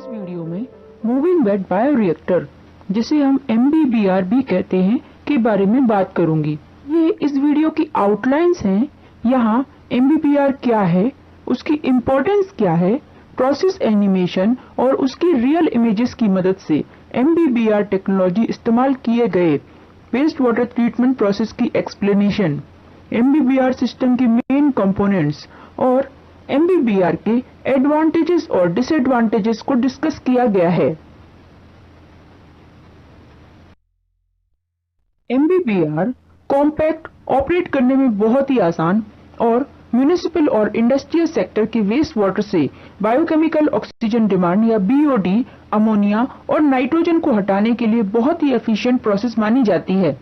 इस वीडियो में moving bed bioreactor, जिसे हम MBBR भी कहते हैं, के बारे में बात करूंगी। ये इस वीडियो की आउटलाइंस हैं। यहाँ MBBR क्या है, उसकी इम्पोर्टेंस क्या है, प्रोसेस एनिमेशन और उसकी रियल इमेजेस की मदद से MBBR टेक्नोलॉजी इस्तेमाल किए गए वेस्ट वाटर ट्रीटमेंट प्रोसेस की एक्सप्लेनेशन, MBBR सिस्टम के मेन कंपोनेंट्स और MBBR के एडवांटेजेस और डिसएडवांटेजेस को डिस्कस किया गया है। MBBR कॉम्पैक्ट, ऑपरेट करने में बहुत ही आसान और म्युनिसिपल और इंडस्ट्रियल सेक्टर के वेस्ट वाटर से बायोकेमिकल ऑक्सीजन डिमांड या BOD, अमोनिया और नाइट्रोजन को हटाने के लिए बहुत ही एफिशिएंट प्रोसेस मानी जाती है।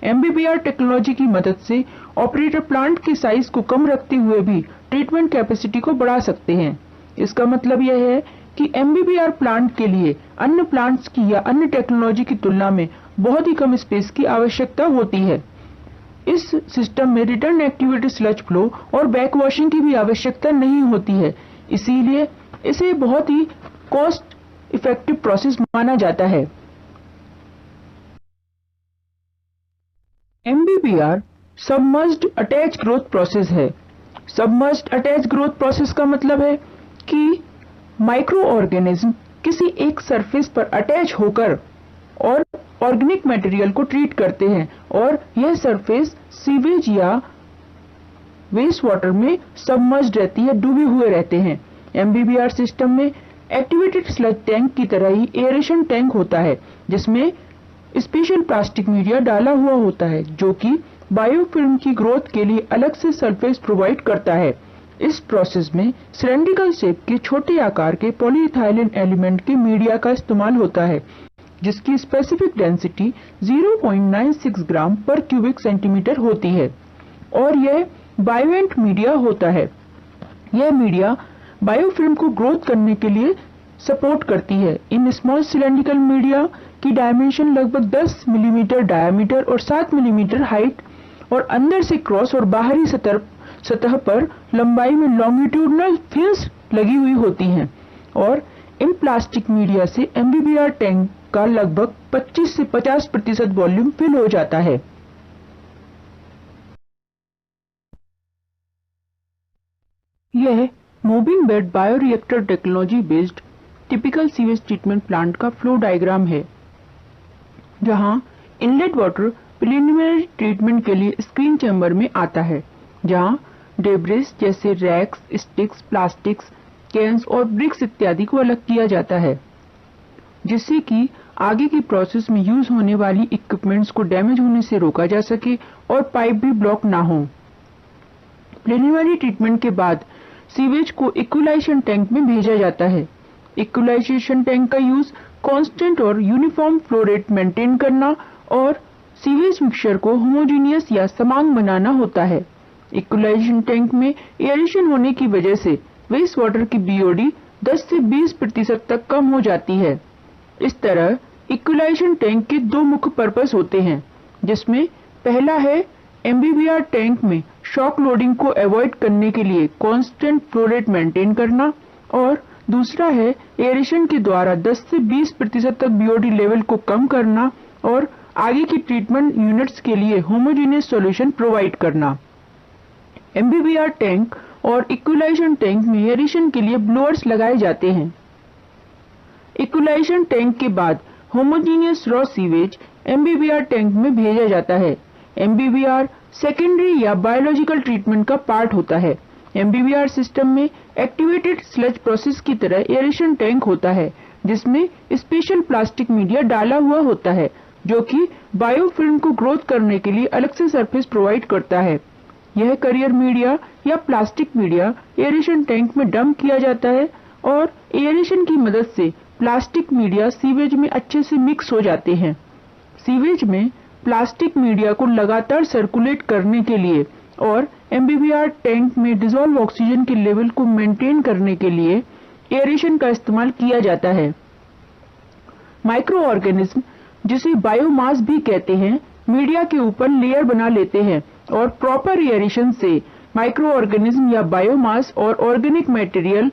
MBBR टेक्नोलॉजी की मदद से ऑपरेटर प्लांट की साइज को कम रखते हुए भी ट्रीटमेंट कैपेसिटी को बढ़ा सकते हैं। इसका मतलब यह है कि MBBR प्लांट के लिए अन्य प्लांट्स की या अन्य टेक्नोलॉजी की तुलना में बहुत ही कम स्पेस की आवश्यकता होती है। इस सिस्टम में रिटर्न एक्टिविटी स्लज फ्लो और बैक वॉशिंग की भी आवश्यकता नहीं होती है, इसीलिए इसे बहुत ही कॉस्ट इफेक्टिव प्रोसेस माना जाता है। MBBR submerged attach growth process है। सबमर्ज्ड अटैच ग्रोथ प्रोसेस का मतलब है कि माइक्रो ऑर्गेनिज्म किसी एक सरफेस पर अटैच होकर और ऑर्गेनिक मटेरियल को ट्रीट करते हैं और यह सरफेस सीवेज या वेस्ट वाटर में सबमर्ज्ड रहती है, डूबे हुए रहते हैं। MBBR सिस्टम में एक्टिवेटेड स्लज टैंक की तरह ही एरेशन टैंक होता है, जिसमें स्पेशल प्लास्टिक मीडिया डाला हुआ होता है, जो कि बायोफिल्म की ग्रोथ के लिए अलग से सरफेस प्रोवाइड करता है। इस प्रोसेस में सिलेंड्रिकल शेप के छोटे आकार के पॉलीइथाइलिन एलिमेंट के मीडिया का इस्तेमाल होता है, जिसकी स्पेसिफिक डेंसिटी 0.96 ग्राम पर क्यूबिक सेंटीमीटर होती है और यह बायोएंट मीडिया होता है। यह मीडिया बायोफिल्म को ग्रोथ करने के लिए सपोर्ट करती है। इन स्मॉल सिलेंड्रिकल मीडिया की डायमेंशन लगभग 10 मिलीमीटर डायमीटर और 7 मिलीमीटर हाइट और अंदर से क्रॉस और बाहरी सतह पर लंबाई में लॉन्गिट्यूडनल फिन्स लगी हुई होती हैं और इन प्लास्टिक मीडिया से MBBR टैंक का लगभग 25 से 50% वॉल्यूम फिल हो जाता है। यह moving bed bioreactor technology based typical sewage treatment plant का फ्लो डायग्राम है, जहां इनलेट वाटर प्रिलिमिनरी ट्रीटमेंट के लिए स्क्रीन चैम्बर में आता है, जहां डेब्रिस जैसे रैक्स, स्टिक्स, प्लास्टिक्स, कैन्स और ब्रिक्स इत्यादि को अलग किया जाता है, जिससे कि आगे की प्रोसेस में यूज होने वाली इक्विपमेंट्स को डैमेज होने से रोका जा सके और पाइप भी ब्लॉक ना हो। प्रिलिमिनरी ट्रीटमेंट के बाद सीवेज को इक्विलाइजेशन टैंक में भेजा जाता है। इक्विलाइजेशन टैंक का यूज कांस्टेंट और यूनिफॉर्म फ्लो रेट मेंटेन करना और सीवेज मिक्सचर को होमोजेनियस या समान बनाना होता है। इक्विलाइजेशन टैंक में एयरेशन होने की वजह से वेस्ट वाटर की BOD 10 से 20% तक कम हो जाती है। इस तरह इक्विलाइजेशन टैंक के दो मुख्य पर्पस होते हैं, जिसमें पहला है MBBR टैंक में शॉक लोडिंग को अवॉइड करने के लिए कांस्टेंट फ्लो रेट मेंटेन करना और दूसरा है एयरेशन के द्वारा 10 से 20% तक BOD लेवल को कम करना और आगे की ट्रीटमेंट यूनिट्स के लिए होमोजेनियस सॉल्यूशन प्रोवाइड करना। MBBR टैंक और इक्विलाइजेशन टैंक में एयरेशन के लिए ब्लोअर्स लगाए जाते हैं। इक्विलाइजेशन टैंक के बाद homogeneous raw sewage MBBR tank में भेजा जाता है। MBBR सेकेंडरी या बायोलॉजिकल ट्रीटमेंट का पार्ट होता है। MBBR सिस्टम में एक्टिवेटेड स्लज प्रोसेस की तरह एयरेशन टैंक होता है, जिसमें स्पेशल प्लास्टिक मीडिया डाला हुआ होता है, जो कि बायोफिल्म को ग्रोथ करने के लिए अलग से सरफेस प्रोवाइड करता है। यह करियर मीडिया या प्लास्टिक मीडिया एयरेशन टैंक में डंप किया जाता है और एयरेशन की मदद से प्लास्टिक मीडिया सीवेज में अच्छे से मिक्स हो जाते हैं। सीवेज में प्लास्टिक मीडिया को लगातार सर्कुलेट करने के लिए और MBBR टैंक में डिसॉल्व ऑक्सीजन के लेवल को मेंटेन करने के लिए एयरेशन का इस्तेमाल किया जाता है। माइक्रो ऑर्गेनिज्म, जिसे बायोमास भी कहते हैं, मीडिया के ऊपर लेयर बना लेते हैं और प्रॉपर एयरेशन से माइक्रो ऑर्गेनिज्म या बायोमास और ऑर्गेनिक मटेरियल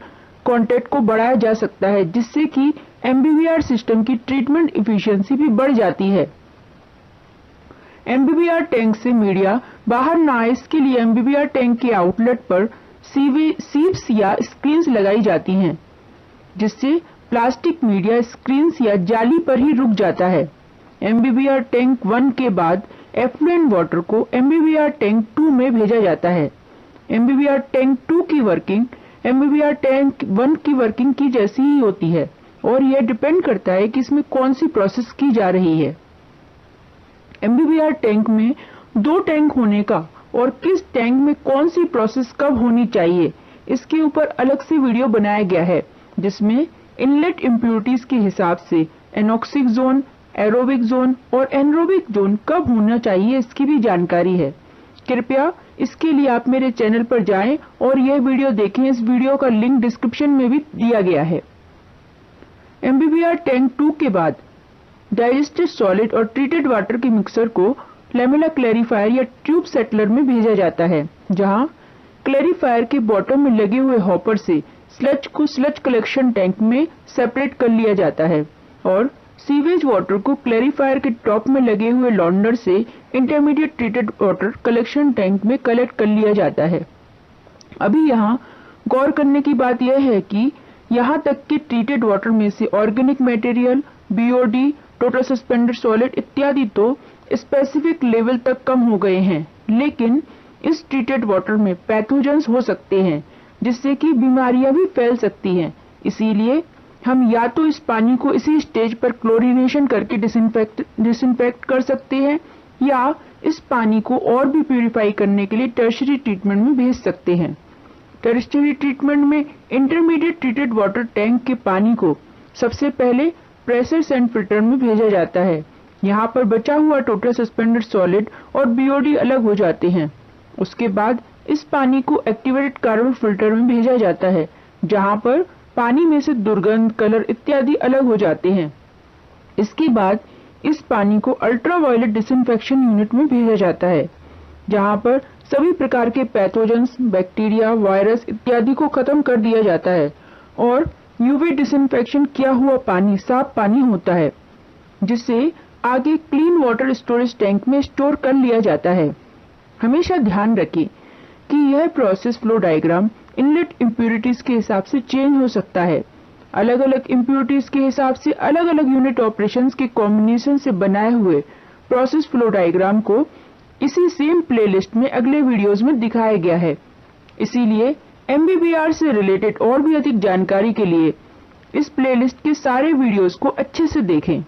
कॉन्टेक्ट को बढ़ाया जा सकता है, जिससे कि एमबीबीआर सिस्टम की ट्रीटमेंट इफिशिएंसी भी बढ़ जाती है। एमबीबीआर टैंक से मीडिया बाहर न आए इसके लिए एमबीबीआर टैंक के आउटलेट पर सीव्स या स्क्रीन्स लगाई जाती हैं, जिससे प्लास्टिक मीडिया स्क्रीन्स या जाली पर ही रुक जाता है। एमबीबीआर टैंक 1 के बाद एफ्लुएंट वाटर को एमबीबीआर टैंक 2 में भेजा जाता है। एमबीबीआर टैंक 2 की वर्किंग एमबीबीआर टैंक 1 की वर्किंग की जैसी ही होती है और यह डिपेंड करता है कि इसमें कौन सी प्रोसेस की जा रही है। एमबीबीआर टैंक में 2 टैंक होने का और किस टैंक में कौन सी प्रोसेस कब होनी चाहिए, इसके ऊपर अलग से वीडियो बनाया गया है, जिसमें इनलेट इम्प्योरिटीज के हिसाब से एनॉक्सिक जोन, एरोबिक जोन और एनरोबिक जोन कब होना चाहिए इसकी भी जानकारी है। कृपया इसके लिए आप मेरे चैनल पर जाएं और यह वीडियो देखें। इस वीडियो का लिंक डिस्क्रिप्शन में भी दिया गया है। एमबीबीआर टैंक 2 के बाद डाइजेस्टेड सॉलिड और ट्रीटेड वाटर के मिक्सर को लैमेला क्लैरिफायर या ट्यूब सेटलर में भेजा जाता है, जहां क्लैरिफायर के बॉटम में लगे हुए हॉपर से स्लज को स्लज कलेक्शन टैंक में सेपरेट कर लिया जाता है और सीवेज वाटर को क्लैरिफायर के टॉप में लगे हुए लॉन्डर से intermediate treated water collection tank में कलेक्ट कर लिया जाता है। अभी यहाँ गौर करने की बात यह है कि यहाँ तक कि ट्रीटेड वाटर में से organic material, BOD, total suspended solid इत्यादि तो स्पेसिफिक लेवल तक कम हो गए हैं, लेकिन इस ट्रीटेड वाटर में पैथोजेंस हो सकते हैं, जिससे कि बीमारियां भी फैल सकती हैं। इसीलिए हम या तो इस पानी को इसी स्टेज पर क्लोरीनेशन करके डिसइंफेक्ट कर सकते हैं या इस पानी को और भी प्यूरिफाई करने के लिए टर्शरी ट्रीटमेंट में भेज सकते हैं। टर्शरी ट्रीटमेंट में इंटरमीडिएट ट्रीटेड वाटर टैंक के पानी को सबसे पहले प्रेशर सैंड फिल्टर में भेजा जाता है। यहाँ पर बचा हुआ टोटल सस्पेंडेड सॉलिड और बीओडी अलग हो जाते हैं। उसके बाद इस पानी को एक्टिवेटेड कार्बन फिल्टर में भेजा जाता है, जहाँ पर पानी में से दुर्गंध, कलर इत्यादि अलग हो जाते हैं। इसके बाद इस पानी को अल्ट्रावायलेट डिसइंफेक्शन यूनिट में भेजा जाता है, जहाँ पर सभी प्रकार के पैथोजेंस, बैक्टीरिया, वायरस इत्यादि को खत्म कर दिया जाता है और यूवी डिसइंफेक्शन किया हुआ पानी साफ पानी होता है, जिसे आगे क्लीन वाटर स्टोरेज टैंक में स्टोर कर लिया जाता है। हमेशा ध्यान रखें कि यह process flow diagram inlet impurities के हिसाब से चेंज हो सकता है। अलग अलग इम्प्योरिटीज के हिसाब से अलग अलग यूनिट ऑपरेशंस के कॉम्बिनेशन से बनाए हुए प्रोसेस फ्लो डायग्राम को इसी सेम प्लेलिस्ट में अगले वीडियोस में दिखाया गया है। इसीलिए एमबीबीआर से रिलेटेड और भी अधिक जानकारी के लिए इस प्लेलिस्ट के सारे वीडियोस को अच्छे से देखें।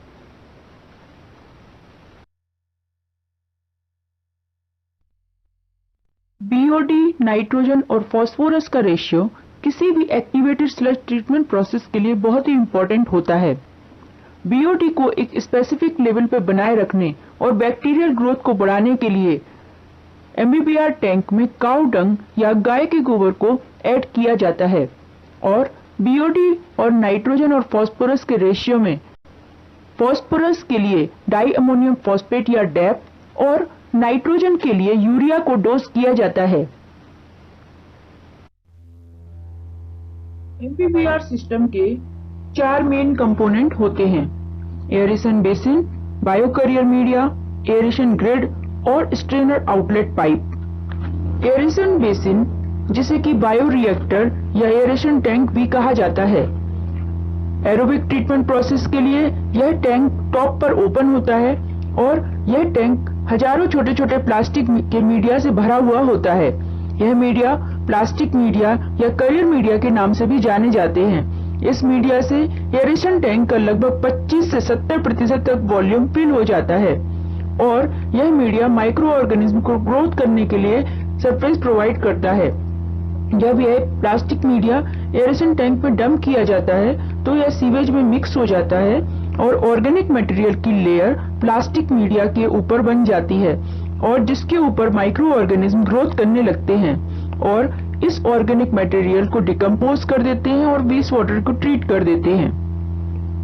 बीओडी, नाइट्रोजन और फास्फोरस का रेशियो किसी भी एक्टिवेटेड स्लज ट्रीटमेंट प्रोसेस के लिए बहुत ही इंपॉर्टेंट होता है। बीओडी को एक स्पेसिफिक लेवल पर बनाए रखने और बैक्टीरियल ग्रोथ को बढ़ाने के लिए एमबीबीआर टैंक में काऊ डंग या गाय के गोबर को ऐड किया जाता है और बीओडी और नाइट्रोजन और फास्फोरस के रेशियो में फास्फोरस के लिए डाई अमोनियम फॉस्फेट या डैप और नाइट्रोजन के लिए यूरिया को डोज किया जाता है। एमबीबीआर सिस्टम के 4 मेन कंपोनेंट होते हैं: aeration basin, biocarrier media, aeration grid और strainer outlet pipe. Aeration basin, जिसे कि बायो रिएक्टर या एरेशन टैंक भी कहा जाता है, एरोबिक ट्रीटमेंट प्रोसेस के लिए यह टैंक टॉप पर ओपन होता है और यह टैंक हजारों छोटे छोटे प्लास्टिक के मीडिया से भरा हुआ होता है। यह मीडिया प्लास्टिक मीडिया या करियर मीडिया के नाम से भी जाने जाते हैं। इस मीडिया से एरेशन टैंक का लगभग 25 से 70% तक वॉल्यूम फिल हो जाता है और यह मीडिया माइक्रो ऑर्गेनिज्म को ग्रोथ करने के लिए सरफेस प्रोवाइड करता है। जब यह प्लास्टिक मीडिया एरेशन टैंक में डंप किया जाता है तो यह सीवेज में मिक्स हो जाता है और ऑर्गेनिक मटेरियल की लेयर प्लास्टिक मीडिया के ऊपर बन जाती है और जिसके ऊपर माइक्रो ऑर्गेनिज्म ग्रोथ करने लगते हैं और इस ऑर्गेनिक मटेरियल को डिकम्पोज कर देते हैं और वेस्ट वाटर को ट्रीट कर देते हैं।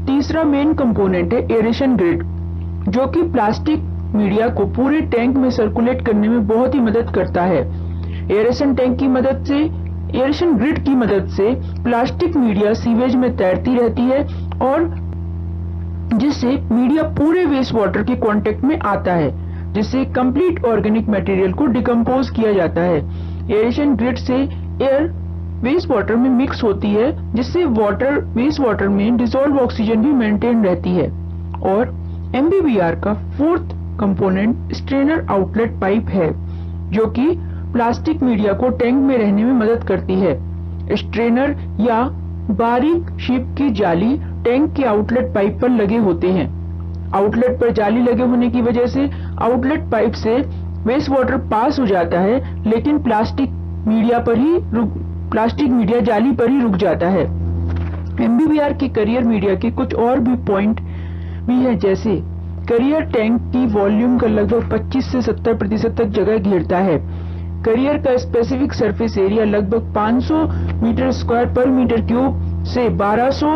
तीसरा मेन कंपोनेंट है एरेशन ग्रिड, जो कि प्लास्टिक मीडिया को पूरे टैंक में सर्कुलेट करने में बहुत ही मदद करता है। एरेशन टैंक की मदद से एरेशन ग्रिड की मदद से प्लास्टिक मीडिया सीवेज में तैरती रहती है और जिससे मीडिया पूरे वेस्ट वाटर के कांटेक्ट में आता है, जिससे कंप्लीट ऑर्गेनिक मटेरियल को डिकम्पोज किया जाता है। एरेशन ग्रिड से एयर वेस्ट वाटर में मिक्स होती है, जिससे वाटर वेस्ट वाटर में डिसॉल्व ऑक्सीजन भी मेंटेन रहती है। और एमबीबीआर का fourth component strainer outlet pipe है, जो कि प्लास्टिक मीडिया को टैंक में रहने में मदद करती है। स्ट्रेनर या बारीक शेप की जाली टैंक के आउटलेट पाइप पर लगे होते हैं। आउटलेट पर जाली लगे होने की वजह से आउटलेट पाइप से वेस्ट वाटर पास हो जाता है, लेकिन प्लास्टिक मीडिया जाली पर ही रुक जाता है। एमबीबीआर के करियर मीडिया के कुछ और भी पॉइंट भी है, जैसे करियर टैंक की वॉल्यूम का लगभग 25 से 70% तक जगह घेरता है। करियर का स्पेसिफिक सरफेस एरिया लगभग 500 मीटर स्क्वायर पर मीटर क्यूब से 1200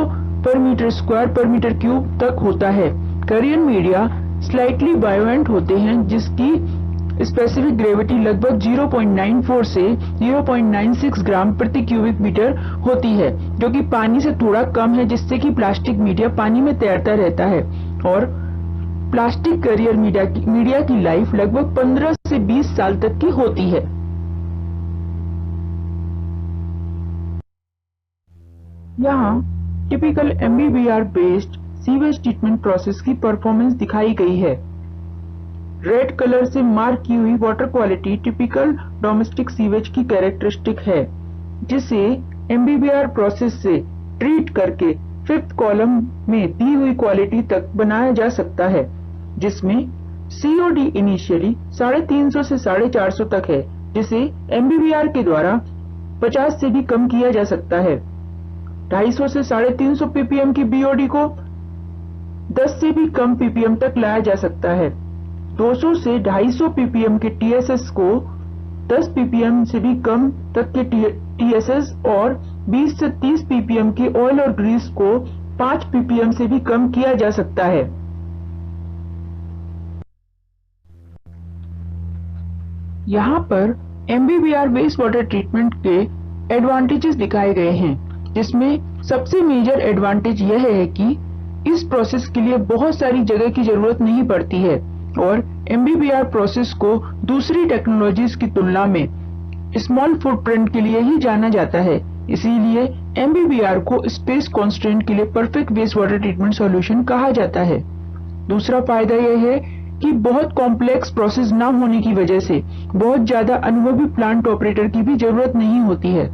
पर मीटर स्क्वायर पर मीटर क्यूब तक होता है। करियर मीडिया स्लाइटली बायोएंट होते हैं, जिसकी स्पेसिफिक ग्रेविटी लगभग 0.94 से 0.96 ग्राम प्रति क्यूबिक मीटर होती है, जो कि पानी से थोड़ा कम है, जिससे कि प्लास्टिक मीडिया पानी में तैरता रहता है। और प्लास्टिक करियर मीडिया की लाइफ लगभग 15 से 20 साल तक की होती है। यहाँ typical MBBR based sewage treatment process की परफॉर्मेंस दिखाई गई है। रेड कलर से मार्क की हुई water quality typical domestic sewage की कैरेक्टरिस्टिक है, जिसे एमबीबीआर प्रोसेस से ट्रीट करके फिफ्थ कॉलम में दी हुई क्वालिटी तक बनाया जा सकता है, जिसमें सीओडी इनिशियली 350 से 450 तक है, जिसे एमबीबीआर के द्वारा 50 से भी कम किया जा सकता है। 250 से 350 पीपीएम की बीओडी को 10 से भी कम पीपीएम तक लाया जा सकता है। 200 से 250 पीपीएम के टीएसएस को 10 पीपीएम से भी कम तक के टीएसएस और 20 से 30 पीपीएम के ऑयल और ग्रीस को 5 पीपीएम से भी कम किया जा सकता है। यहाँ पर एमबीबीआर वेस्ट वाटर ट्रीटमेंट के एडवांटेजेस दिखाए गए हैं, जिसमें सबसे मेजर एडवांटेज यह है कि इस प्रोसेस के लिए बहुत सारी जगह की जरूरत नहीं पड़ती है और एमबीबीआर प्रोसेस को दूसरी टेक्नोलॉजीज की तुलना में स्मॉल फुटप्रिंट के लिए ही जाना जाता है। इसीलिए एमबीबीआर को स्पेस कॉन्स्ट्रेंट के लिए perfect waste water treatment solution कहा जाता है। दूसरा फायदा यह है कि बहुत कॉम्प्लेक्स प्रोसेस न होने की वजह से बहुत ज्यादा अनुभवी प्लांट ऑपरेटर की भी जरूरत नहीं होती है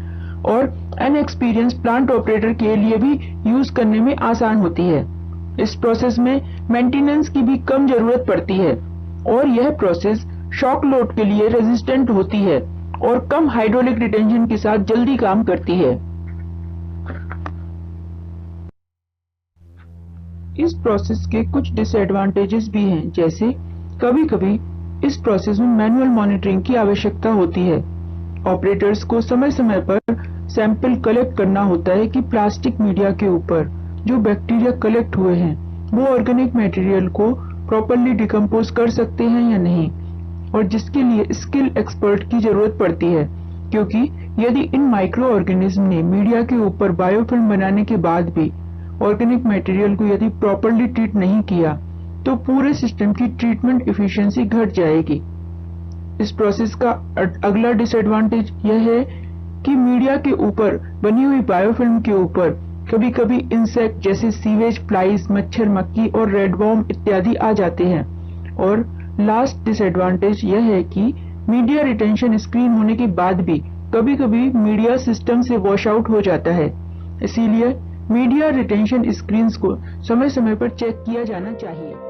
और अनएक्सपीरियंस प्लांट ऑपरेटर के लिए भी यूज करने में आसान होती है। इस प्रोसेस में मेंटेनेंस की भी कम जरूरत पड़ती है और यह प्रोसेस शॉक लोड के लिए रेजिस्टेंट होती है और कम हाइड्रोलिक रिटेंशन के साथ जल्दी काम करती है। इस प्रोसेस के कुछ डिसएडवांटेजेस भी हैं, जैसे कभी-कभी इस प्रोसेस में मैनुअल मॉनिटरिंग की आवश्यकता होती है। ऑपरेटर्स को समय-समय पर सैंपल कलेक्ट करना होता है कि प्लास्टिक मीडिया के ऊपर जो बैक्टीरिया कलेक्ट हुए हैं वो ऑर्गेनिक मटेरियल को प्रॉपर्ली डिकम्पोज कर सकते हैं या नहीं, और जिसके लिए स्किल एक्सपर्ट की जरूरत पड़ती है, क्योंकि यदि इन माइक्रो ऑर्गेनिज्म ने मीडिया के ऊपर बायोफिल्म बनाने के बाद भी ऑर्गेनिक मटेरियल को यदि प्रॉपर्ली ट्रीट नहीं किया तो पूरे सिस्टम की ट्रीटमेंट एफिशिएंसी घट जाएगी। इस प्रोसेस का अगला डिसएडवांटेज यह है कि मीडिया के ऊपर बनी हुई बायोफिल्म के ऊपर कभी-कभी इंसेक्ट जैसे सीवेज फ्लाइज, मच्छर, मक्खी और रेडवॉर्म इत्यादि आ जाते हैं। और लास्ट डिसएडवांटेज यह है कि मीडिया रिटेंशन स्क्रीन होने के बाद भी कभी-कभी मीडिया सिस्टम से वॉश आउट हो जाता है। इसीलिए मीडिया रिटेंशन स्क्रीन्स को समय-समय पर चेक किया जाना चाहिए।